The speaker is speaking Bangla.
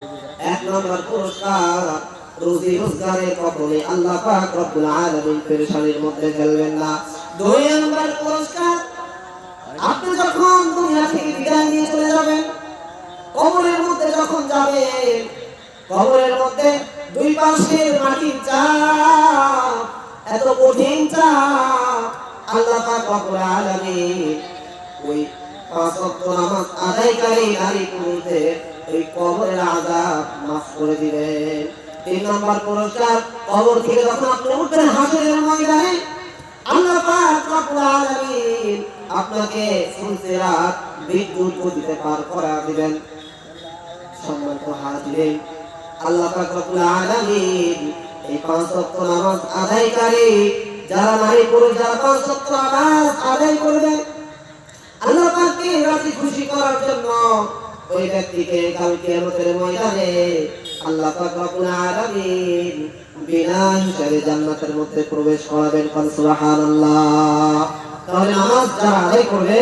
এক নম্বর পুরস্কার, রুজি রোজগারের কখনো আল্লাহ পাক রব্বুল আলামিন পেরেশানির মধ্যে ফেলবেন না। দুই নম্বর পুরস্কার, আপনি যখন দুনিয়া থেকে বিদায় নিয়ে চলে যাবেন, কবরের মধ্যে যখন যাবেন, কবরের মধ্যে দুই পাশের মাটির চাপ, এত কঠিন চাপ, আল্লাহ পাক রব্বুল আলামিন ওই পাঁচ ওয়াক্ত নামাজ আদায়কারী নারী পুরুষদের ওই কবরের আযাব মাফ করে দিবেন। তিন নম্বর পুরস্কার, কবর থেকে যখন আপনি উঠবেন হাসরের ময়দানে, আল্লাহ পাক রব্বুল আলামিন আপনাকে সিরাত বিদ্যুৎ গতিতে পার করা দিবেন। সম্মানিত হাজিরিন, আল্লাহ পাক রব্বুল আলামিন এই পাঁচ ওয়াক্ত নামাজ আদায়কারী যারা নারী পুরুষ যারা পাঁচ ওয়াক্ত নামাজ আদায় করবে, আল্লাহ পাককে রাজি খুশি করার জন্য ওই ব্যক্তিকে কাল কিয়ামতের ময়দানে আল্লাহ পাক রব্বুল আলামিন বিনা হিসাবে জান্নাতের মধ্যে প্রবেশ করাবেন। সুবহানাল্লাহ। তাহলে নামাজ যারা আদায় করবে